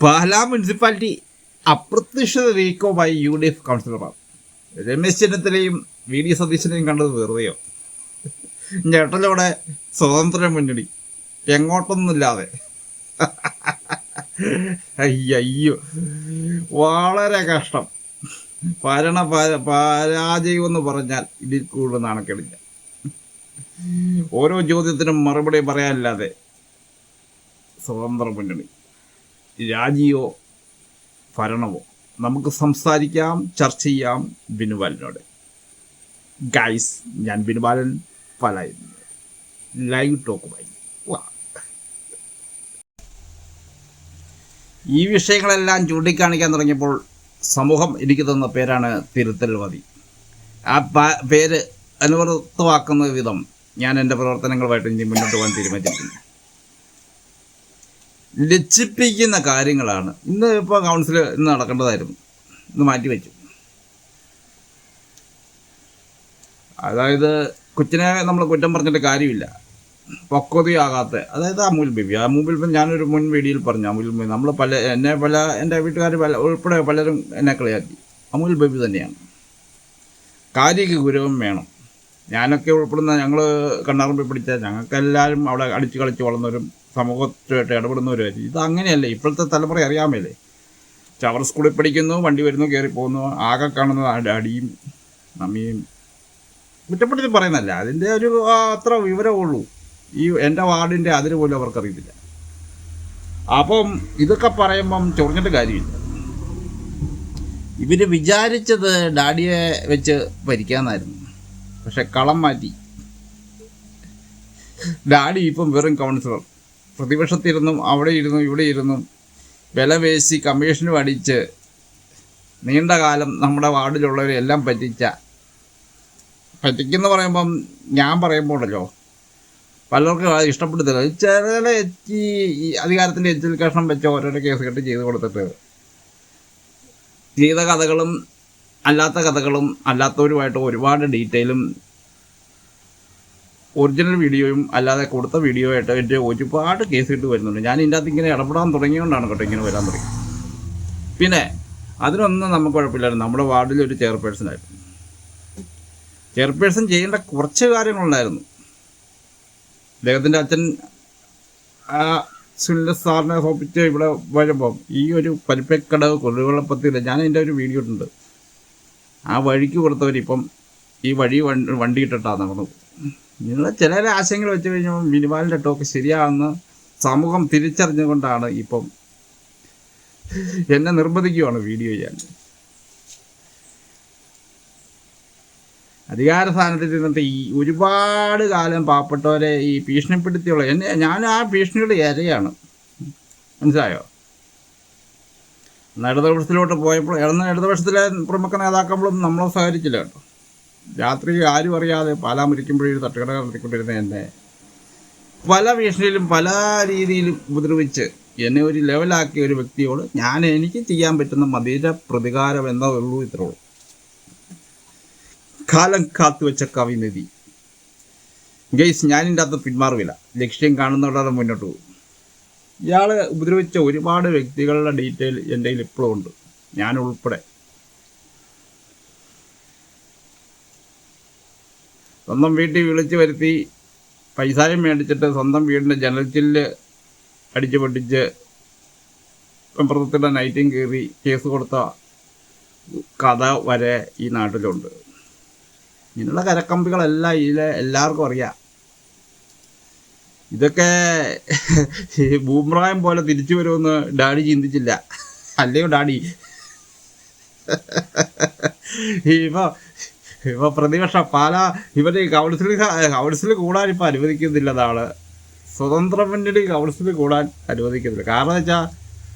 Pala municipality അപ്രത്യക്ഷത നീക്കവുമായി UDF കൗൺസിലർമാർ. രമേശ് ചെന്നിത്തലയും VD സതീശനെയും കണ്ടത് വെറുതെയോ? ഞെട്ടലോടെ സ്വതന്ത്ര മുന്നണി എങ്ങോട്ടൊന്നുമില്ലാതെ. അയ്യോ, വളരെ കഷ്ടം. പരാജയം എന്ന് പറഞ്ഞാൽ ഇതിൽ കൂടുതൽ നാണക്കേടില്ല. ഓരോ ചോദ്യത്തിനും മറുപടി പറയാനില്ലാതെ സ്വതന്ത്ര മുന്നണി. രാജിയോ ഭരണമോ? നമുക്ക് സംസാരിക്കാം, ചർച്ച ചെയ്യാം ബിനുബാലനോട്. ഗൈസ്, ഞാൻ ബിനുബാലൻ, പാലായിൽ ലൈവ് ടോക്കുമായി. ഈ വിഷയങ്ങളെല്ലാം ചൂണ്ടിക്കാണിക്കാൻ തുടങ്ങിയപ്പോൾ സമൂഹം എനിക്ക് തന്ന പേരാണ് തിരുത്തൽവാദി. ആ പേര് അനുവൃത്തമാക്കുന്ന വിധം ഞാൻ എൻ്റെ പ്രവർത്തനങ്ങളുമായിട്ട് ഇനി മുന്നോട്ട് പോകാൻ തീരുമാനിച്ചിരിക്കുന്നു. ലജ്ജിപ്പിക്കുന്ന കാര്യങ്ങളാണ്. ഇന്ന് ഇപ്പോൾ കൗൺസിൽ ഇന്ന് നടക്കേണ്ടതായിരുന്നു, ഇന്ന് മാറ്റിവെച്ചു. അതായത് കൊച്ചിനെ നമ്മൾ കുറ്റം പറഞ്ഞിട്ട് കാര്യമില്ല. പക്വതയാകാത്ത, അതായത് അമൂൽ ബേബി ഞാനൊരു മുൻ വീഡിയോയിൽ പറഞ്ഞു. അമൂൽ ബേബി നമ്മൾ എൻ്റെ വീട്ടുകാർ ഉൾപ്പെടെ പലരും എന്നെ കളിയാക്കി. അമൂൽ ബേബി തന്നെയാണ്. കാര്യക്ക് ഗുരുവം വേണം. ഞാനൊക്കെ ഉൾപ്പെടുന്ന, ഞങ്ങൾ കണ്ണാറമ്പി പിടിച്ച ഞങ്ങൾക്കെല്ലാവരും അവിടെ അടിച്ചു കളിച്ച് വളർന്നവരും സമൂഹത്തുമായിട്ട് ഇടപെടുന്നവരുമായിരിക്കും. ഇത് അങ്ങനെയല്ലേ? ഇപ്പോഴത്തെ തലമുറ അറിയാമല്ലേ? അവർ സ്കൂളിൽ പഠിക്കുന്നു, വണ്ടി വരുന്നു, കയറി പോകുന്നു, ആകെ കാണുന്നത് അടിയും അമ്മിയും. കുറ്റപ്പെടുത്തി പറയുന്നല്ല, അതിൻ്റെ ഒരു അത്ര വിവരമുള്ളൂ. ഈ എൻ്റെ വാർഡിൻ്റെ അതിന് പോലും അവർക്കറിയത്തില്ല. അപ്പം ഇതൊക്കെ പറയുമ്പം ചൊറിഞ്ഞിട്ട് കാര്യമില്ല. ഇവർ വിചാരിച്ചത് ഡാഡിയെ വെച്ച് ഭരിക്കാമെന്നായിരുന്നു. പക്ഷെ കളം മാറ്റി. ഡാഡി ഇപ്പം വെറും കൗൺസിലർ. പ്രതിപക്ഷത്തിരുന്നും അവിടെ ഇരുന്നും ഇവിടെ ഇരുന്നും വില വേശി കമ്മീഷനും അടിച്ച് നീണ്ട കാലം നമ്മുടെ വാർഡിലുള്ളവരെല്ലാം പറ്റിക്കുന്ന പറയുമ്പം ഞാൻ പറയുമ്പോഴല്ലോ പലർക്കും ഇഷ്ടപ്പെടുത്തില്ല. ചില ഈ അധികാരത്തിൻ്റെ എച്ചിൽ കഷ്ണം വെച്ച് ഓരോരോ കേസ് കെട്ട് ചെയ്ത് കൊടുത്തിട്ട് ചെയ്ത കഥകളും അല്ലാത്ത കഥകളും അല്ലാത്തവരുമായിട്ട് ഒരുപാട് ഡീറ്റെയിലും ഒറിജിനൽ വീഡിയോയും അല്ലാതെ കൊടുത്ത വീഡിയോ ആയിട്ട് എൻ്റെ ഒരുപാട് കേസ് ഇട്ട് വരുന്നുണ്ട്. ഞാൻ ഇതിൻ്റെ അകത്ത് ഇങ്ങനെ ഇടപെടാൻ തുടങ്ങിയോണ്ടാണ് കേട്ടോ ഇങ്ങനെ വരാൻ തുടങ്ങി. പിന്നെ അതിനൊന്നും നമുക്ക് കുഴപ്പമില്ലായിരുന്നു. നമ്മുടെ വാർഡിൽ ഒരു ചെയർപേഴ്സണായിരുന്നു. ചെയർപേഴ്സൺ ചെയ്യേണ്ട കുറച്ച് കാര്യങ്ങളുണ്ടായിരുന്നു. അദ്ദേഹത്തിൻ്റെ അച്ഛൻ സുനിൽ സാറിനെ ഹോപ്പിച്ച് ഇവിടെ വരുമ്പം ഈ ഒരു പരിപ്പക്കടവ് കൊള്ളുവെള്ളപ്പത്തില്ല, ഞാൻ അതിൻ്റെ ഒരു വീഡിയോ ഇട്ടുണ്ട്. ആ വഴിക്ക് കൊടുത്തവരിപ്പം ഈ വഴി വണ്ടി ഇട്ടിട്ടാണ് നടന്നത്. ഇങ്ങനെയുള്ള ചില ആശയങ്ങൾ വെച്ച് കഴിഞ്ഞാൽ ബിനുബാലൻ്റെ ടോക്ക് ശരിയാണെന്ന് സമൂഹം തിരിച്ചറിഞ്ഞുകൊണ്ടാണ് ഇപ്പം എന്നെ നിർബന്ധിക്കുകയാണ് വീഡിയോ ചെയ്യാൻ. അധികാര സ്ഥാനത്തിൽ ഇരുന്നിട്ട് ഈ ഒരുപാട് കാലം പാവപ്പെട്ടവരെ ഈ ഭീഷണിപ്പെടുത്തിയുള്ള ഞാൻ ആ ഭീഷണിയുടെ ഇരയാണ്. മനസ്സിലായോ? ഇടതുപക്ഷത്തിലോട്ട് പോയപ്പോൾ ഇടതുപക്ഷത്തിലെ പ്രമുഖ നേതാക്കളും നമ്മളെ സഹകരിച്ചില്ല കേട്ടോ. രാത്രി ആരും അറിയാതെ പാലാ മുരിക്കുമ്പോഴേ തട്ടുകട നടത്തിക്കൊണ്ടിരുന്ന എന്നെ പല ഭീഷണിയിലും പല രീതിയിലും ഉപദ്രവിച്ച് എന്നെ ഒരു ലെവലാക്കിയ ഒരു വ്യക്തിയോട് എനിക്ക് ചെയ്യാൻ പറ്റുന്ന മധുര പ്രതികാരം എന്നേ ഉള്ളൂ. ഇത്രയുള്ളൂ. കാലം കാത്തുവെച്ച കവിനിധി. ഗൈസ്, ഞാനിൻ്റെ അകത്ത് പിന്മാറുകയില്ല. ലക്ഷ്യം കാണുന്നവരുടെ മുന്നോട്ട് പോകും. ഇയാൾ ഉപദ്രവിച്ച ഒരുപാട് വ്യക്തികളുടെ ഡീറ്റെയിൽ എൻ്റെ കയ്യിൽ ഇപ്പോഴും ഉണ്ട്, ഞാൻ ഉൾപ്പെടെ. സ്വന്തം വീട്ടിൽ വിളിച്ച് വരുത്തി പൈസയും മേടിച്ചിട്ട് സ്വന്തം വീടിൻ്റെ ജനൽ ചില്ല് അടിച്ച് പൊട്ടിച്ച് പ്രവർത്തിയുടെ നൈറ്റും കയറി കേസ് കൊടുത്ത കഥ വരെ ഈ നാട്ടിലുണ്ട്. ഇങ്ങനെയുള്ള കരക്കമ്പികളെല്ലാം എല്ലാവർക്കും അറിയാം. ഇതൊക്കെ ബൂമ്രായം പോലെ തിരിച്ചു വരുമെന്ന് ഡാഡി ചിന്തിച്ചില്ല. അല്ലയോ ഡാഡി? ഇപ്പോൾ പ്രതിപക്ഷം ഇവർ കൗൺസിൽ കൂടാൻ ഇപ്പോൾ അനുവദിക്കുന്നില്ലെന്നാണ്. സ്വതന്ത്ര മുന്നണി കൗൺസിൽ കൂടാൻ അനുവദിക്കുന്നില്ല. കാരണം വെച്ചാൽ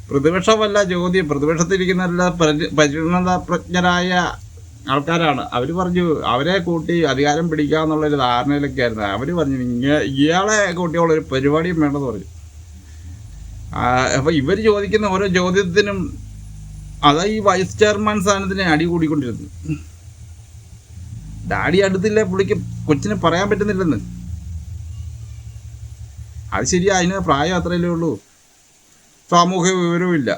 പ്രതിപക്ഷമല്ല ചോദ്യം, പ്രതിപക്ഷത്തിരിക്കുന്ന പരിണതപ്രജ്ഞരായ ആൾക്കാരാണ്. അവർ പറഞ്ഞു അവരെ കൂട്ടി അധികാരം പിടിക്കുക എന്നുള്ളൊരു ധാരണയിലൊക്കെ ആയിരുന്നു. അവർ പറഞ്ഞു ഇയാളെ കൂട്ടിയുള്ളൊരു പരിപാടിയും വേണമെന്ന് പറഞ്ഞു. അപ്പോൾ ഇവർ ചോദിക്കുന്ന ഓരോ ചോദ്യത്തിനും അതാ ഈ വൈസ് ചെയർമാൻ സ്ഥാനത്തിന് അടി കൂടിക്കൊണ്ടിരുന്നു. ഡാഡി അടുത്തില്ല, പുള്ളിക്ക് കൊച്ചിന് പറയാൻ പറ്റുന്നില്ലെന്ന്. അത് ശരിയാ, അതിന് പ്രായം അത്രയല്ലേ ഉള്ളൂ, സാമൂഹിക വിവരവും ഇല്ല.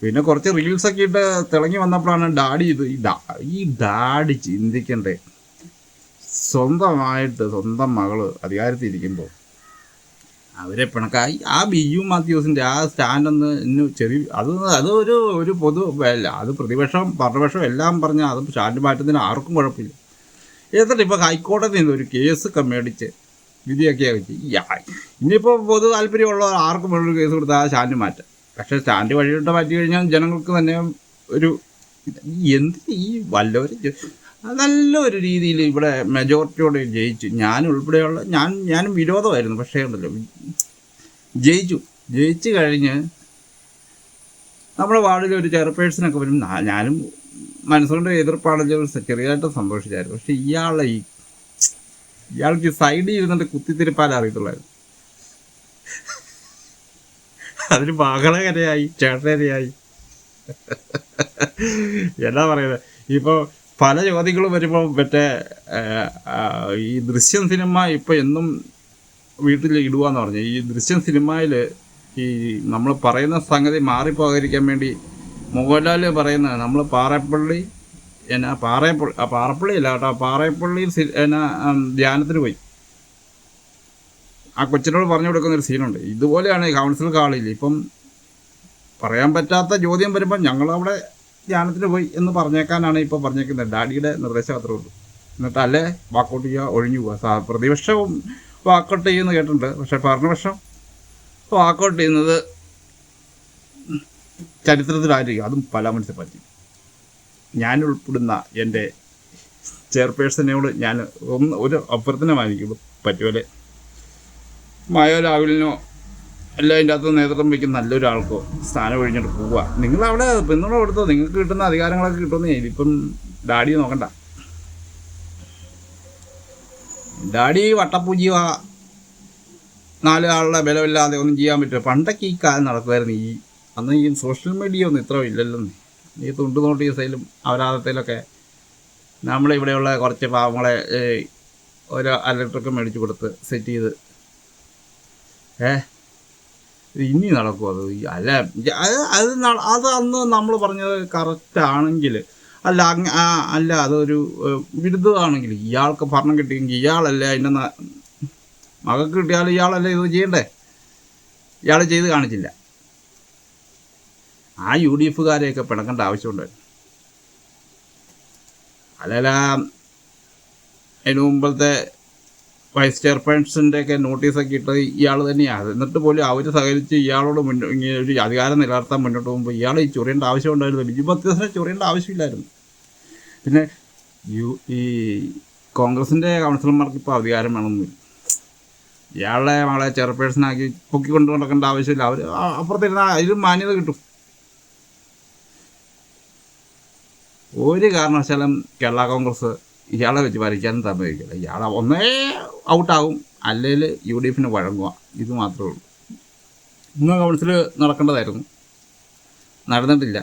പിന്നെ കുറച്ച് റീൽസൊക്കെ ഇട്ട് തിളങ്ങി വന്നപ്പോഴാണ് ഡാഡി ഈ ഡാഡി ചിന്തിക്കണ്ടേ, സ്വന്തം മകള് അധികാരത്തിരിക്കുമ്പോൾ അവരെ പിണക്കായി. ആ ബിജു മാത്യൂസിൻ്റെ ആ സ്റ്റാൻഡൊന്ന് ഇന്ന് അത് ഒരു പൊതു അല്ല, അത് പ്രതിപക്ഷം ഭരണപക്ഷം എല്ലാം പറഞ്ഞാൽ അത് സ്റ്റാൻഡ് മാറ്റുന്നതിന് ആർക്കും കുഴപ്പമില്ല. എന്നിട്ട് ഇപ്പോൾ ഹൈക്കോടതിയിൽ നിന്ന് ഒരു കേസ് മേടിച്ച് വിധിയൊക്കെ വെച്ച് ഇനിയിപ്പോൾ പൊതു താല്പര്യമുള്ള ആർക്കും വേറൊരു കേസ് കൊടുത്താൽ ആ സ്റ്റാൻഡ് മാറ്റാം. പക്ഷേ സ്റ്റാൻഡ് വഴിയിട്ട് മാറ്റി കഴിഞ്ഞാൽ ജനങ്ങൾക്ക് തന്നെ ഒരു ഈ വല്ലവരും നല്ലൊരു രീതിയിൽ ഇവിടെ മെജോറിറ്റിയോടെ ജയിച്ചു. ഞാനുൾപ്പെടെയുള്ള ഞാനും വിരോധമായിരുന്നു, പക്ഷേ ഉണ്ടല്ലോ ജയിച്ചു കഴിഞ്ഞ് നമ്മുടെ വാർഡിൽ ഒരു ചെയർപേഴ്സണൊക്കെ വരും. ഞാനും മനസ്സുകൊണ്ട് എതിർപ്പാണെങ്കിലും ചെറിയതായിട്ട് സന്തോഷിച്ചായിരുന്നു. പക്ഷെ ഇയാൾക്ക് സൈഡിൽ ഇരുന്നിട്ട് കുത്തിത്തിരിപ്പാൻ അറിയത്തുള്ളായിരുന്നു. അതിന് മകളകരയായി ചേട്ടനരയായി എന്താ പറയുന്നത്. ഇപ്പോൾ പല ചോദ്യങ്ങളും വരുമ്പോൾ ഈ ദൃശ്യം സിനിമ ഇപ്പോൾ എന്നും വീട്ടിൽ ഇടുകയെന്ന് പറഞ്ഞു. ഈ ദൃശ്യം സിനിമയിൽ ഈ നമ്മൾ പറയുന്ന സംഗതി മാറിപ്പോകാതിരിക്കാൻ വേണ്ടി മോഹൻലാൽ പറയുന്നത് നമ്മൾ പാറപ്പള്ളി പാറപ്പള്ളിയല്ല കേട്ടോ, പാറപ്പള്ളിയിൽ ധ്യാനത്തിന് പോയി ആ കൊച്ചിനോട് പറഞ്ഞു കൊടുക്കുന്നൊരു സീനുണ്ട്. ഇതുപോലെയാണ് കൗൺസിൽ കാളിൽ ഇപ്പം പറയാൻ പറ്റാത്ത ചോദ്യം വരുമ്പോൾ ഞങ്ങളവിടെ ധ്യാനത്തിന് പോയി എന്ന് പറഞ്ഞേക്കാനാണ് ഇപ്പോൾ പറഞ്ഞേക്കുന്നത്. ഡാഡിയുടെ നിർദ്ദേശം അത്രേ ഉള്ളൂ. എന്നിട്ട് അല്ലേ വാക്കൗട്ട് ചെയ്യുക, ഒഴിഞ്ഞു പോവുക. പ്രതിപക്ഷവും വാക്കൗട്ട് ചെയ്യുമെന്ന് കേട്ടിട്ടുണ്ട്, പക്ഷേ ഭരണപക്ഷം വാക്കൗട്ട് ചെയ്യുന്നത് ചരിത്രത്തിലായിരിക്കും. അതും പല മുനിസിപ്പാലിറ്റി. ഞാൻ ഉൾപ്പെടുന്ന എൻ്റെ ചെയർപേഴ്സണിനോട് ഞാൻ ഒരു അഭ്യർത്ഥനമായിരിക്കും പറ്റുമല്ലേ, മായോ രാഹുലിനോ അല്ല അതിൻ്റെ അകത്ത് നേതൃത്വം വയ്ക്കുന്ന നല്ലൊരാൾക്കോ സ്ഥാനം ഒഴിഞ്ഞിട്ട് പോവുക. നിങ്ങളവിടെ പിന്തുണ കൊടുത്തോ, നിങ്ങൾക്ക് കിട്ടുന്ന അധികാരങ്ങളൊക്കെ കിട്ടുമെന്നേ. ഇതിപ്പം ഡാഡി നോക്കണ്ട. ഡാഡി വട്ടപ്പൂജിയ 4 ആളുടെ ബലമില്ലാതെ ഒന്നും ചെയ്യാൻ പറ്റുമോ? പണ്ടൊക്കെ ഈ കാലം നടക്കുമായിരുന്നു. അന്ന് ഈ സോഷ്യൽ മീഡിയ ഒന്നും ഇത്ര ഇല്ലല്ലോ. ഈ തുണ്ട് നോട്ടീസയിലും അപരാധത്തിലൊക്കെ നമ്മളിവിടെയുള്ള കുറച്ച് പാവങ്ങളെ ഓരോ അലക്ട്രൊക്കെ മേടിച്ച് കൊടുത്ത് സെറ്റ് ചെയ്ത് ഇനി നടക്കും. അത് അന്ന് നമ്മൾ പറഞ്ഞത് കറക്റ്റ് ആണെങ്കിൽ അല്ല അതൊരു വിരുദ്ധമാണെങ്കിൽ ഇയാൾക്ക് ഭരണം കിട്ടിയെങ്കിൽ ഇയാളല്ലേ അതിൻ്റെ മകൾക്ക് കിട്ടിയാൽ ഇയാളല്ലേ ഇത് ചെയ്യണ്ടേ? ഇയാൾ ചെയ്ത് കാണിച്ചില്ല. ആ UDFകാരെയൊക്കെ പിണക്കേണ്ട ആവശ്യമുണ്ടായിരുന്നു. അല്ല അതിന് മുമ്പത്തെ വൈസ് ചെയർപേഴ്സൻ്റെയൊക്കെ നോട്ടീസൊക്കെ ഇട്ട് ഇയാൾ തന്നെയാണ്. എന്നിട്ട് പോലും അവർ സഹകരിച്ച് ഇയാളോട് ഇങ്ങനെ ഒരു അധികാരം നിലനിർത്താൻ മുന്നോട്ട് പോകുമ്പോൾ ഇയാൾ ഈ ചൊറിയേണ്ട ആവശ്യം ഉണ്ടായിരുന്നു. ബിജു മാത്യൂസിനെ ചൊറിയേണ്ട ആവശ്യമില്ലായിരുന്നു. പിന്നെ ഈ കോൺഗ്രസിൻ്റെ കൗൺസിലർമാർക്ക് ഇപ്പോൾ അധികാരം വേണമെന്നില്ല. ഇയാളുടെ മകളെ ചെയർപേഴ്സണാക്കി പൊക്കിക്കൊണ്ട് നടക്കേണ്ട ആവശ്യമില്ല. അവർ അപ്പുറത്തിരുന്നാൽ അതിലും മാന്യത കിട്ടും. ഒരു കാരണവശാലും കേരള കോൺഗ്രസ് ഇയാളെ വെച്ച് ഭരിക്കാനും സമ്മതിക്കില്ല. ഇയാളെ ഒന്നേ ഔട്ടാകും, അല്ലെങ്കിൽ UDFന് വഴങ്ങുക. ഇത് മാത്രമേ ഉള്ളൂ. ഇന്ന് കൗൺസിൽ നടക്കേണ്ടതായിരുന്നു, നടന്നിട്ടില്ല.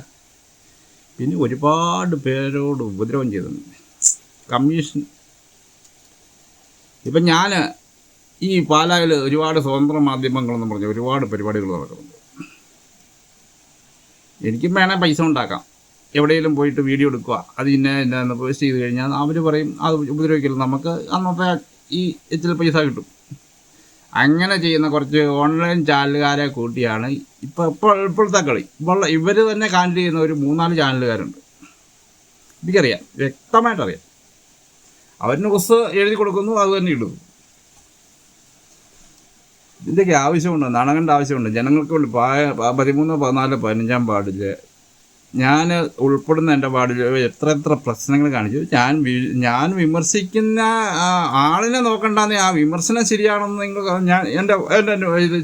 പിന്നെ ഒരുപാട് പേരോട് ഉപദ്രവം ചെയ്തിട്ടുണ്ട് കമ്മീഷൻ. ഇപ്പം ഞാൻ ഈ പാലായിൽ ഒരുപാട് സ്വതന്ത്ര മാധ്യമങ്ങളെന്ന് പറഞ്ഞ ഒരുപാട് പരിപാടികൾ നടക്കുന്നുണ്ട്. എനിക്കും വേണേൽ പൈസ ഉണ്ടാക്കാം. എവിടെയെങ്കിലും പോയിട്ട് വീഡിയോ എടുക്കുക, അത് ഇന്ന പോസ്റ്റ് ചെയ്ത് കഴിഞ്ഞാൽ അവർ പറയും അത് ഉപദ്രവിക്കില്ല, നമുക്ക് അന്നത്തെ ഈ ഇച്ചിരി പൈസ കിട്ടും. അങ്ങനെ ചെയ്യുന്ന കുറച്ച് ഓൺലൈൻ ചാനലുകാരെ കൂട്ടിയാണ് ഇപ്പോഴത്തെ കളി. ഇവർ തന്നെ കാൻഡിൽ ചെയ്യുന്ന ഒരു 3-4 ചാനലുകാരുണ്ട്. എനിക്കറിയാം, വ്യക്തമായിട്ടറിയാം. അവർ ന്യൂസ് എഴുതി കൊടുക്കുന്നു, അത് തന്നെ ഇടുന്നു. ഇതിൻ്റെയൊക്കെ ആവശ്യമുണ്ട്, നടക്കേണ്ട ആവശ്യമുണ്ട്. ജനങ്ങൾക്ക് 13, 14, 15 വാർഡിൽ ഞാൻ ഉൾപ്പെടുന്ന എൻ്റെ വാർഡിൽ എത്ര പ്രശ്നങ്ങൾ കാണിച്ചു. ഞാൻ വിമർശിക്കുന്ന ആളിനെ നോക്കണ്ടെന്ന് ആ വിമർശനം ശരിയാണെന്ന് എൻ്റെ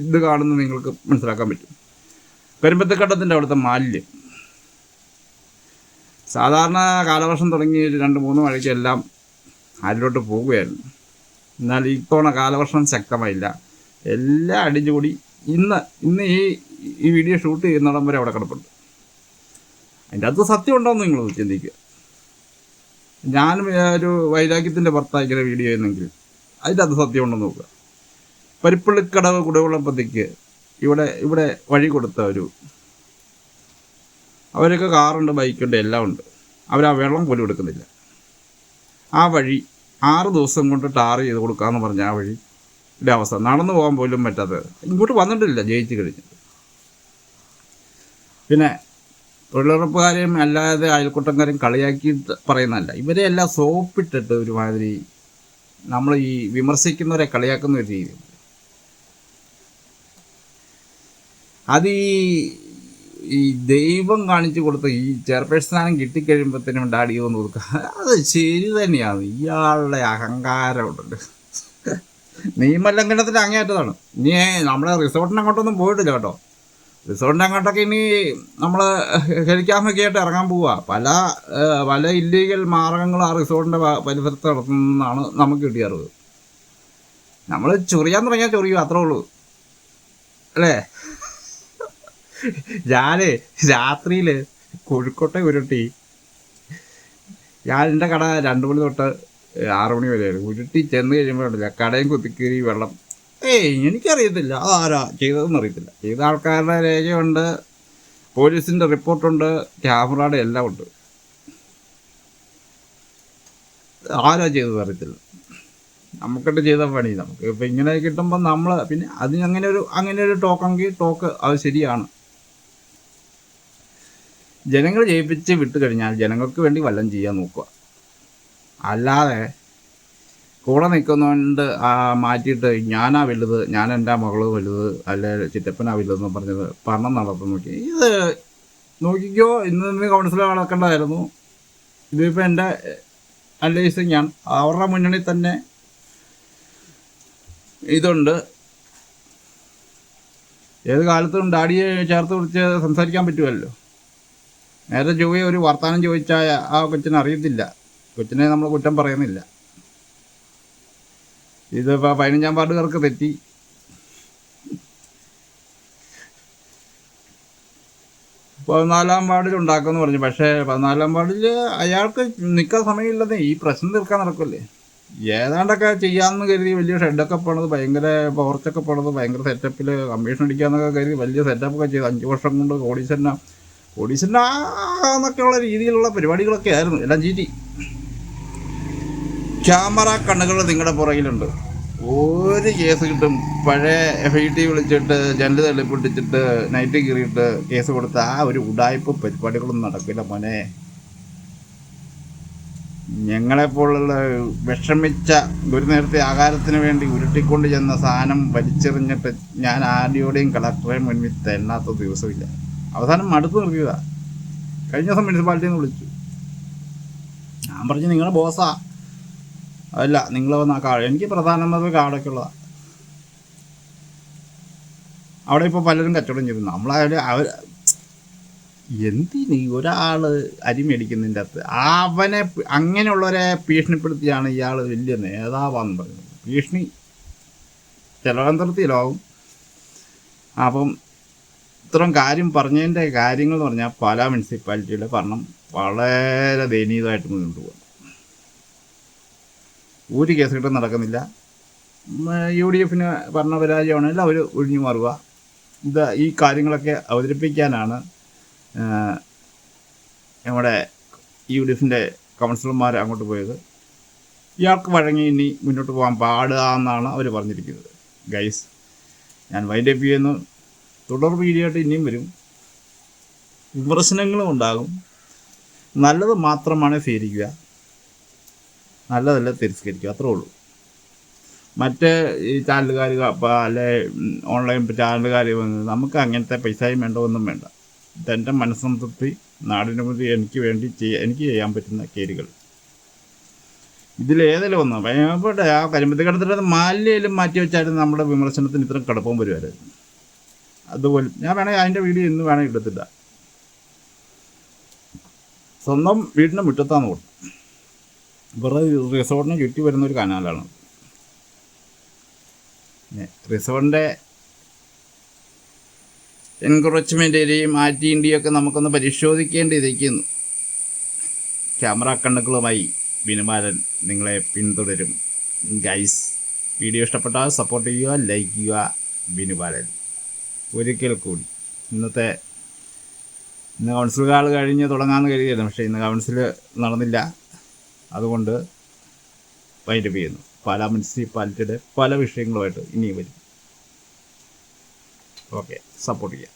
ഇത് കാണുന്നത് നിങ്ങൾക്ക് മനസ്സിലാക്കാൻ പറ്റും. കരിമ്പത്തക്കണ്ടത്തിൻ്റെ അവിടുത്തെ മാലിന്യം സാധാരണ കാലവർഷം തുടങ്ങി 2-3 മഴയ്ക്കെല്ലാം അതിലോട്ട് പോവുകയായിരുന്നു. എന്നാൽ ഇത്തവണ കാലവർഷം ശക്തമായില്ല, എല്ലാം അടിച്ചുകൂടി ഇന്ന് ഈ വീഡിയോ ഷൂട്ട് ചെയ്യുന്നിടം വരെ അവിടെ കിടപ്പുണ്ട്. അതിൻ്റെ അകത്ത് സത്യം ഉണ്ടോയെന്ന് നിങ്ങൾ ചിന്തിക്കുക. ഞാൻ ഒരു വൈരാഗ്യത്തിൻ്റെ പുറത്തായിക്കുന്ന വീഡിയോ ചെയ്യുന്നെങ്കിൽ അതിൻ്റെ അകത്ത് സത്യം ഉണ്ടെന്ന് നോക്കുക. പരിപ്പള്ളിക്കടവ് കുടിവെള്ളപ്പതിക്ക് ഇവിടെ വഴി കൊടുത്ത അവരൊക്കെ കാറുണ്ട്, ബൈക്കുണ്ട്, എല്ലാം ഉണ്ട്. അവർ ആ വെള്ളം പോലും എടുക്കുന്നില്ല. ആ വഴി 6 ദിവസം കൊണ്ട് ടാർ ചെയ്ത് കൊടുക്കാമെന്ന് പറഞ്ഞ ആ വഴിയുടെ അവസ്ഥ നടന്നു പോകാൻ പോലും പറ്റാത്തത്. ഇങ്ങോട്ട് വന്നിട്ടില്ല ജയിച്ച് കഴിഞ്ഞ്. പിന്നെ തൊഴിലുറപ്പുകാരെയും അല്ലാതെ അയൽക്കൂട്ടക്കാരെയും കളിയാക്കി പറയുന്നതല്ല, ഇവരെ എല്ലാം സോപ്പിട്ടിട്ട് ഒരുമാതിരി നമ്മൾ ഈ വിമർശിക്കുന്നവരെ കളിയാക്കുന്ന ഒരു രീതി. അത് ഈ ദൈവം കാണിച്ചു കൊടുത്ത ഈ ചെയർപേഴ്സണാനും കിട്ടിക്കഴിയുമ്പോഴത്തേനും ഡാഡി ഒന്ന് കൊടുക്കുക, അത് ശരി തന്നെയാണ്. ഇയാളുടെ അഹങ്കാരമുണ്ട്. നിയമലംഘനത്തിൻ്റെ അങ്ങേയറ്റതാണ്. ഇനി നമ്മളെ റിസോർട്ടിന് അങ്ങോട്ടൊന്നും പോയിട്ടില്ല കേട്ടോ. റിസോർട്ടിൻ്റെ അങ്ങോട്ടൊക്കെ ഇനി നമ്മൾ ഹെലിക്കാമൊക്കെ ആയിട്ട് ഇറങ്ങാൻ പോവുക. പല ഇല്ലീഗൽ മാർഗങ്ങൾ ആ റിസോർട്ടിൻ്റെ പരിസരത്ത് നടത്തുന്നതാണ് നമുക്ക് കിട്ടിയ അറിവ്. നമ്മൾ ചൊറിയാൻ തുടങ്ങിയാൽ ചൊറിയും, അത്രേ ഉള്ളൂ അല്ലേ. ഞാൻ രാത്രിയിൽ കോഴിക്കോട്ടെ ഉരുട്ടി, ഞാൻ എൻ്റെ കട 2 മണി തൊട്ട് 6 മണി വരെയാണ്. ഉരുട്ടി ചെന്ന് കഴിയുമ്പോഴല്ല കടയും കുത്തിക്കീറി വെള്ളം. എനിക്കറിയത്തില്ല അതാരാ ചെയ്തതെന്ന് അറിയത്തില്ല. ചെയ്ത ആൾക്കാരുടെ രേഖയുണ്ട്, പോലീസിൻ്റെ റിപ്പോർട്ടുണ്ട്, ക്യാമറയുടെ എല്ലാം ഉണ്ട്. ആരാ ചെയ്തത് അറിയത്തില്ല. നമുക്കിട്ട് ചെയ്ത പണി നമുക്ക് ഇപ്പം ഇങ്ങനെ കിട്ടുമ്പോൾ നമ്മൾ പിന്നെ അങ്ങനെ ഒരു ടോക്കെങ്കിൽ ടോക്ക് അത് ശരിയാണ്. ജനങ്ങൾ ജയിപ്പിച്ച് വിട്ട് കഴിഞ്ഞാൽ ജനങ്ങൾക്ക് വേണ്ടി വല്ലതും ചെയ്യാൻ നോക്കുക. അല്ലാതെ കൂടെ നിൽക്കുന്നതുകൊണ്ട് മാറ്റിയിട്ട് ഞാനാ വലുത്, ഞാൻ എൻ്റെ മകള് വലുത്, അല്ലെ ചിറ്റപ്പനാ വലുതെന്ന് പറഞ്ഞത് പണം നടത്തും നോക്കി. ഇത് നോക്കിക്കോ, ഇന്ന് കൗൺസിലർ നടക്കേണ്ടതായിരുന്നു. ഇതിപ്പോൾ എൻ്റെ അനലൈസിങ്ങാണ്. അവരുടെ മുന്നണി തന്നെ ഇതുണ്ട്. ഏത് കാലത്തും ഡാഡിയെ ചേർത്ത് പിടിച്ച് സംസാരിക്കാൻ പറ്റുമല്ലോ. നേരെ ചൊവ്വേ ഒരു വർത്തമാനം ചോദിച്ചാൽ ആ കൊച്ചിനെ അറിയത്തില്ല. കൊച്ചിനെ നമ്മൾ കുറ്റം പറയുന്നില്ല. ഇതിപ്പോൾ 15-ാം വാർഡുകാർക്ക് തെറ്റി. 14-ാം വാർഡിൽ ഉണ്ടാക്കുമെന്ന് പറഞ്ഞു. പക്ഷേ 14-ാം വാർഡിൽ അയാൾക്ക് നിൽക്കാൻ സമയമില്ലെന്നേ. ഈ പ്രശ്നം തീർക്കാൻ നടക്കുമല്ലേ. ഏതാണ്ടൊക്കെ ചെയ്യാമെന്ന് കരുതി വലിയ ഷെഡൊക്കെ പോണത്, ഭയങ്കര പോർച്ചൊക്കെ പോണത്, ഭയങ്കര സെറ്റപ്പിൽ കമ്മീഷൻ അടിക്കാമെന്നൊക്കെ കരുതി വലിയ സെറ്റപ്പൊക്കെ ചെയ്ത് 5 വർഷം കൊണ്ട് ഓഡീഷനൊക്കെയുള്ള രീതിയിലുള്ള പരിപാടികളൊക്കെ ആയിരുന്നു. എല്ലാം ചീറ്റി. ക്യാമറ കണ്ണുകൾ നിങ്ങളുടെ പുറകിലുണ്ട്. ഒരു കേസ് കിട്ടും. പഴയ FIT വിളിച്ചിട്ട് ജനൽ തള്ളിപ്പൊട്ടിച്ചിട്ട് നൈറ്റ് കീറിയിട്ട് കേസ് കൊടുത്ത ആ ഒരു ഉടായ്പ പരിപാടികളൊന്നും നടക്കില്ല മോനെ. ഞങ്ങളെപ്പോലുള്ള വിഷമിച്ച ഒരു നേരത്തെ ആഹാരത്തിന് വേണ്ടി ഉരുട്ടിക്കൊണ്ട് ചെന്ന സാധനം വലിച്ചെറിഞ്ഞിട്ട് ഞാൻ ആരുടെയും കളക്ടറെ മുൻപിൽ തന്നാത്ത ദിവസമില്ല. അവസാനം മടുത്ത് നിർത്തിയതാ. കഴിഞ്ഞ ദിവസം മുനിസിപ്പാലിറ്റിയിൽ നിന്ന് വിളിച്ചു. ഞാൻ പറഞ്ഞു നിങ്ങളുടെ ബോസാ, അല്ല നിങ്ങൾ വന്ന എനിക്ക് പ്രധാനമന്ത്രി കാർഡൊക്കെ ഉള്ളതാണ്. അവിടെ ഇപ്പോൾ പലരും കച്ചവടം ചെയ്തു. അവർ എന്തിന് ഒരാൾ അരി മേടിക്കുന്നതിൻ്റെ അകത്ത് അവനെ അങ്ങനെയുള്ളവരെ ഭീഷണിപ്പെടുത്തിയാണ് ഇയാൾ വലിയ നേതാവാന്ന് പറയുന്നത്. ഭീഷണി ചെലവന്തരത്തിലാവും. അപ്പം ഇത്രയും കാര്യം പറഞ്ഞതിൻ്റെ കാര്യങ്ങൾ എന്ന് പറഞ്ഞാൽ പാലാ മുനിസിപ്പാലിറ്റിയുടെ ഭരണം വളരെ ദയനീയമായിട്ട് മുന്നോട്ട് പോകും. ഒരു കേസ് കിട്ടും നടക്കുന്നില്ല. UDF ഭരണപരാജയമാണ്. എല്ലാവരും ഒഴിഞ്ഞു മാറുക. ഈ കാര്യങ്ങളൊക്കെ അവതരിപ്പിക്കാനാണ് നമ്മുടെ UDF കൗൺസിലർമാർ അങ്ങോട്ട് പോയത്. ഇയാൾക്ക് വഴങ്ങി ഇനി മുന്നോട്ട് പോകാൻ പാടുക എന്നാണ് അവർ പറഞ്ഞിരിക്കുന്നത്. ഗൈസ്, ഞാൻ വൈൻഡപ്പ് ചെയ്യുന്നു. തുടർ വീഡിയോ ആയിട്ട് ഇനിയും വരും. വിമർശനങ്ങളും ഉണ്ടാകും. നല്ലത് മാത്രമാണ് സ്വീകരിക്കുക, നല്ലതല്ല തിരസ്കരിക്കുക, അത്രേ ഉള്ളൂ. മറ്റ് ഈ ചാനലുകാർ അല്ലെ ഓൺലൈൻ ചാനലുകാർ നമുക്ക് അങ്ങനത്തെ പൈസയും വേണ്ട, ഒന്നും വേണ്ട. ഇതെൻ്റെ മനസ്സംതൃപ്തി, നാടിന് വേണ്ടി എനിക്ക് ചെയ്യാൻ പറ്റുന്ന കേടുകൾ ഇതിലേതെങ്കിലും ഒന്ന് ഭയങ്കര ആ കരിമ്പത്തി കടത്തിട്ട് മാലിന്യം മാറ്റി വെച്ചായിരുന്നു നമ്മുടെ വിമർശനത്തിന് ഇത്രയും കടുപ്പം വരുമായിരുന്നു. അതുപോലെ ഞാൻ വേണമെങ്കിൽ അതിൻ്റെ വീഡിയോ ഇന്ന് വേണമെങ്കിൽ എടുത്തില്ല. സ്വന്തം വീടിൻ്റെ മുറ്റത്താണ് കൊടുത്തു. ഇവരുടെ റിസോർട്ടിനെ ചുറ്റി വരുന്നൊരു കനാലാണ്. റിസോർട്ടിൻ്റെ എൻക്രോച്ച്മെൻ്റ് ഏരിയയും ആറ്റിൻ്റെയൊക്കെ നമുക്കൊന്ന് പരിശോധിക്കേണ്ടിയിരിക്കുന്നു. ക്യാമറ കണ്ണുകളുമായി ബിനുബാലൻ നിങ്ങളെ പിന്തുടരും. ഗൈസ്, വീഡിയോ ഇഷ്ടപ്പെട്ടാൽ സപ്പോർട്ട് ചെയ്യുക, ലൈക്ക് ചെയ്യുക. ബിനുബാലൻ ഒരിക്കൽ കൂടി ഇന്നത്തെ ഇന്ന് കൗൺസിൽ കാൾ കഴിഞ്ഞ് തുടങ്ങാമെന്ന് കരുതിയായിരുന്നു, പക്ഷേ ഇന്ന് കൗൺസിൽ നടന്നില്ല. അതുകൊണ്ട് വൈൻഡപ്പ് ചെയ്യുന്നു. പാലാ മുനിസിപ്പാലിറ്റിയുടെ പല വിഷയങ്ങളുമായിട്ട് ഇനിയും വരും. ഓക്കെ, സപ്പോർട്ട് ചെയ്യാം.